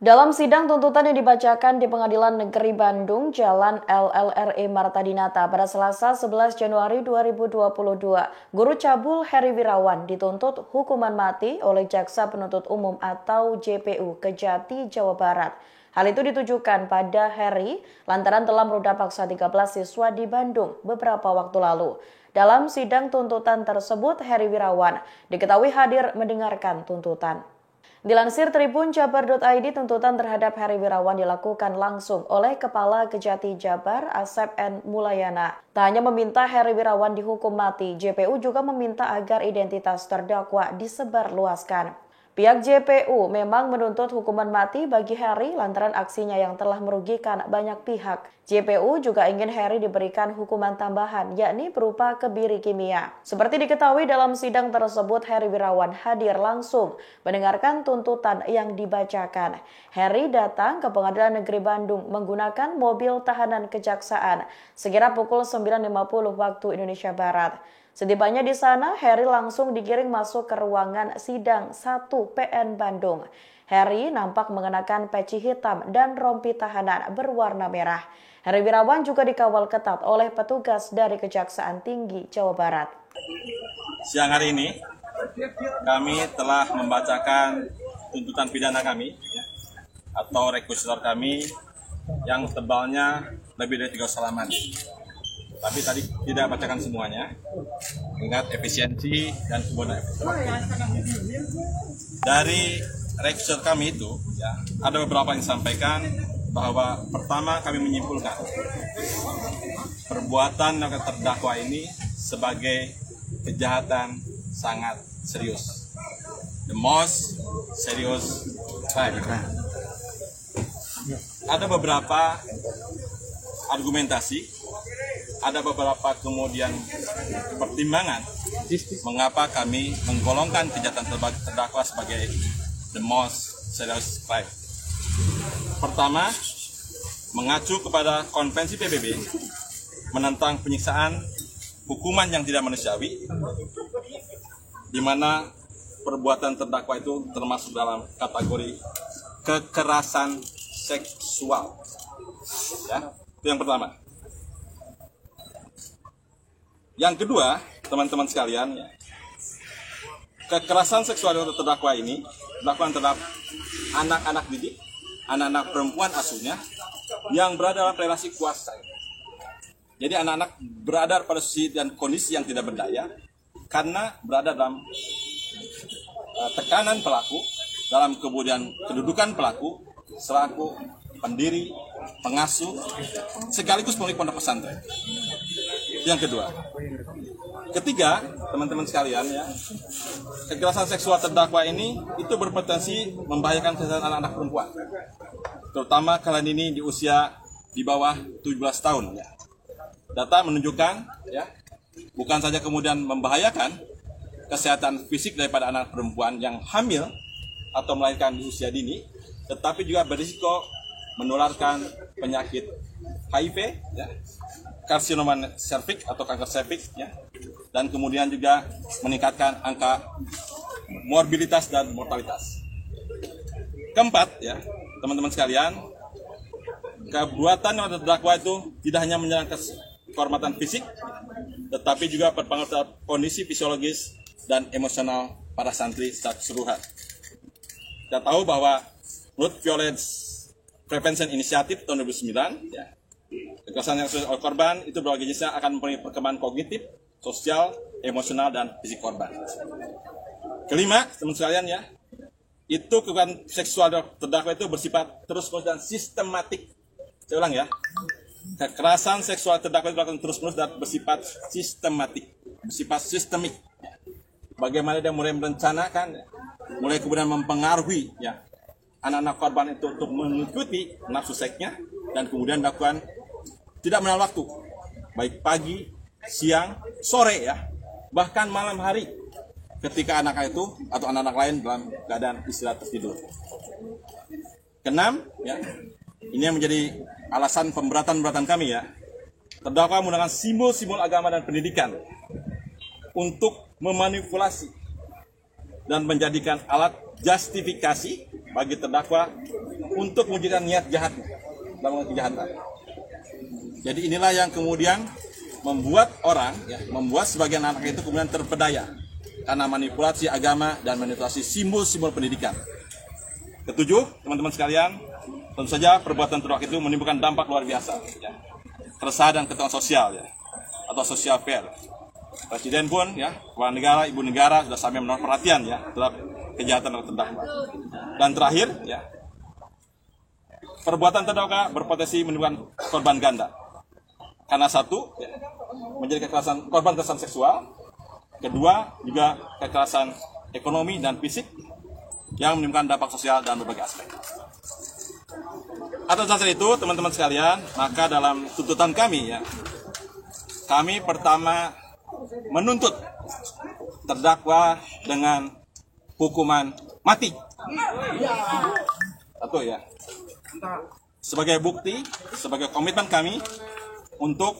Dalam sidang tuntutan yang dibacakan di Pengadilan Negeri Bandung, Jalan LLRE Marta Dinata pada Selasa 11 Januari 2022, guru cabul Heri Wirawan dituntut hukuman mati oleh Jaksa Penuntut Umum atau JPU Kejati, Jawa Barat. Hal itu ditujukan pada Heri lantaran telah meruda paksa 13 siswa di Bandung beberapa waktu lalu. Dalam sidang tuntutan tersebut, Heri Wirawan diketahui hadir mendengarkan tuntutan. Dilansir Tribun Jabar.id, tuntutan terhadap Heri Wirawan dilakukan langsung oleh Kepala Kejati Jabar, Asep N. Mulayana. Tak hanya meminta Heri Wirawan dihukum mati, JPU juga meminta agar identitas terdakwa disebarluaskan. Pihak JPU memang menuntut hukuman mati bagi Heri lantaran aksinya yang telah merugikan banyak pihak. JPU juga ingin Heri diberikan hukuman tambahan, yakni berupa kebiri kimia. Seperti diketahui dalam sidang tersebut, Heri Wirawan hadir langsung mendengarkan tuntutan yang dibacakan. Heri datang ke Pengadilan Negeri Bandung menggunakan mobil tahanan kejaksaan sekira pukul 9.50 waktu Indonesia Barat. Setibanya di sana, Heri langsung digiring masuk ke ruangan sidang 1 PN Bandung. Heri nampak mengenakan peci hitam dan rompi tahanan berwarna merah. Heri Wirawan juga dikawal ketat oleh petugas dari Kejaksaan Tinggi Jawa Barat. Siang hari ini, kami telah membacakan tuntutan pidana kami atau rekusitor kami yang tebalnya lebih dari 3 halaman. Tapi tadi tidak bacakan semuanya, ingat efisiensi dan kemudian dari rekusitor kami itu, ada beberapa yang disampaikan bahwa pertama kami menyimpulkan perbuatan yang terdakwa ini sebagai kejahatan sangat serius, the most serious crime. Ada beberapa argumentasi, ada beberapa kemudian pertimbangan mengapa kami menggolongkan kejahatan terdakwa sebagai the most serious crime. Pertama, mengacu kepada konvensi PBB menentang penyiksaan, hukuman yang tidak manusiawi, di mana perbuatan terdakwa itu termasuk dalam kategori kekerasan seksual. Ya, itu yang pertama. Yang kedua, teman-teman sekalian, kekerasan seksual terdakwa ini dilakukan terhadap anak-anak didik, anak-anak perempuan asuhnya yang berada dalam relasi kuasa. Jadi anak-anak berada pada situasi dan kondisi yang tidak berdaya karena berada dalam tekanan pelaku, dalam kemudian kedudukan pelaku selaku pendiri, pengasuh, sekaligus pemilik pondok pesantren. Yang kedua. Ketiga, teman-teman sekalian, kekerasan seksual terdakwa ini itu berpotensi membahayakan kesehatan anak-anak perempuan, terutama kalian ini di usia di bawah 17 tahun. Data menunjukkan, bukan saja kemudian membahayakan kesehatan fisik daripada anak perempuan yang hamil atau melahirkan di usia dini, tetapi juga berisiko menularkan penyakit HIV, karsinoma serviks atau kanker serviks, dan kemudian juga meningkatkan angka morbiditas dan mortalitas. Keempat, teman-teman sekalian, perbuatan yang terdakwa itu tidak hanya menyerang kehormatan fisik, tetapi juga berpengaruh terhadap kondisi fisiologis dan emosional para santri secara keseluruhan. Kita tahu bahwa menurut Violence Prevention Initiative tahun 2009, kekerasan yang oleh korban itu berbagai jenisnya akan mempunyai perkembangan kognitif, sosial, emosional, dan fisik korban. Kelima, teman sekalian, itu kekerasan seksual terdakwa itu bersifat terus-menerus dan sistematik. Saya ulang kekerasan seksual terdakwa itu akan terus-menerus dan bersifat sistematik, bersifat sistemik. Bagaimana dia mulai merencanakan, mulai kemudian mempengaruhi anak-anak korban itu untuk mengikuti nafsu seksnya, dan kemudian dilakukan tidak mengenal waktu, baik pagi, siang, sore, bahkan malam hari, ketika anak itu atau anak-anak lain dalam keadaan istirahat tertidur. Keenam, ini yang menjadi alasan pemberatan kami, terdakwa menggunakan simbol-simbol agama dan pendidikan untuk memanipulasi dan menjadikan alat justifikasi bagi terdakwa untuk mewujudkan niat jahatnya dalam kejahatan. Jadi inilah yang kemudian membuat membuat sebagian anak itu kemudian terpedaya karena manipulasi agama dan manipulasi simbol-simbol pendidikan. Ketujuh, teman-teman sekalian, tentu saja perbuatan terdakwa itu menimbulkan dampak luar biasa, ya. Keresahan dan ketakutan sosial, ya, atau social fair. Presiden pun, ya, kepala negara, ibu negara sudah sampai menaruh perhatian, ya, terhadap kejahatan terdakwa. Dan terakhir, ya, perbuatan terdakwa berpotensi menimbulkan korban ganda. Karena satu, ya, menjadi korban kekerasan seksual, kedua juga kekerasan ekonomi dan fisik yang menimbulkan dampak sosial dan berbagai aspek. Atas dasar itu, teman-teman sekalian, maka dalam tuntutan kami, ya, kami pertama menuntut terdakwa dengan hukuman mati. Satu, ya. Sebagai bukti, sebagai komitmen kami untuk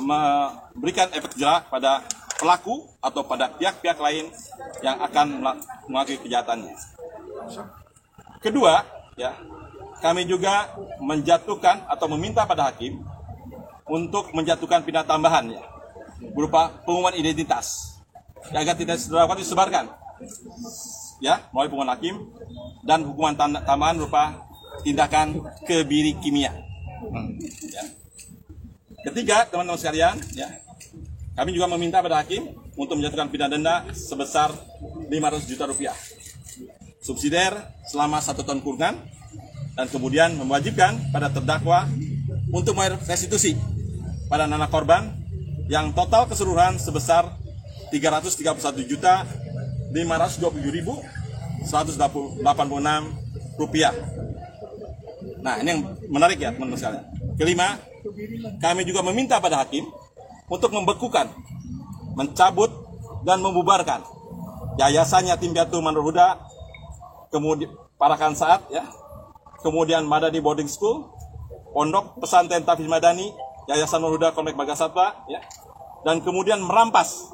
memberikan efek jerak pada pelaku atau pada pihak-pihak lain yang akan melakukan kejahatannya. Kedua, ya, kami juga menjatuhkan atau meminta pada hakim untuk menjatuhkan pidana tambahan, ya, berupa pengumuman identitas, ya, agar tidak dapat disebarkan, ya, melalui pengumuman hakim, dan hukuman tambahan berupa tindakan kebiri kimia. Ya. Ketiga, teman-teman sekalian, ya, kami juga meminta pada hakim untuk menjatuhkan pidana denda sebesar 500 juta rupiah, subsidiar selama 1 tahun kurungan, dan kemudian mewajibkan pada terdakwa untuk membayar restitusi pada anak korban yang total keseluruhan sebesar 331.520.186 rupiah. Nah, ini yang menarik, ya, teman-teman sekalian. Kelima, kami juga meminta pada hakim untuk membekukan, mencabut, dan membubarkan yayasan Yatim Piatu Manurul Huda, kemudian Parakan Saat, ya, kemudian Madani Boarding School, Pondok Pesantren Tafiz Madani, Yayasan Manurul Huda Komplek Bagasatwa, ya, dan kemudian merampas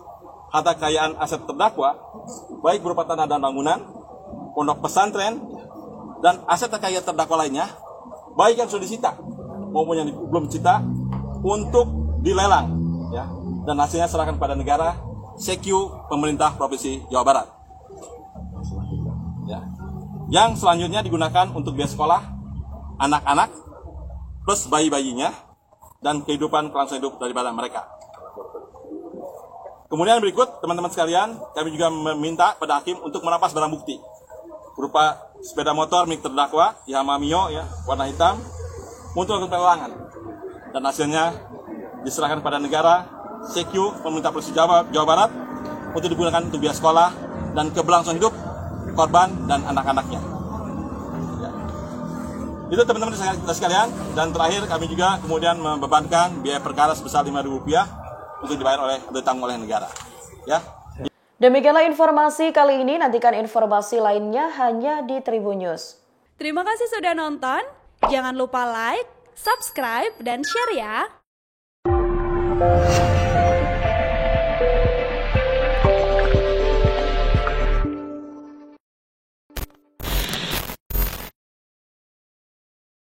harta kekayaan aset terdakwa, baik berupa tanah dan bangunan, pondok pesantren, dan aset kekayaan terdakwa lainnya, baik yang sudah disita maupun yang belum disita, untuk dilelang, ya, dan hasilnya serahkan pada negara, SECU pemerintah Provinsi Jawa Barat, ya, yang selanjutnya digunakan untuk biaya sekolah anak-anak plus bayi-bayinya dan kehidupan kelangsungan hidup daripada mereka. Kemudian berikut, teman-teman sekalian, kami juga meminta pada hakim untuk merampas barang bukti berupa sepeda motor milik terdakwa Yamaha Mio, ya, warna hitam, untuk lakukan pelelangan, dan hasilnya diserahkan pada negara, SECU pemerintah Provinsi Jawa Barat, untuk digunakan untuk biaya sekolah dan keberlangsungan hidup korban dan anak-anaknya. Ya. Itu, teman-teman sekalian. Dan terakhir, kami juga kemudian membebankan biaya perkara sebesar Rp5.000 untuk dibayar ditanggung oleh negara. Ya. Demikianlah informasi kali ini. Nantikan informasi lainnya hanya di Tribun News. Terima kasih sudah nonton. Jangan lupa like, subscribe, dan share, ya.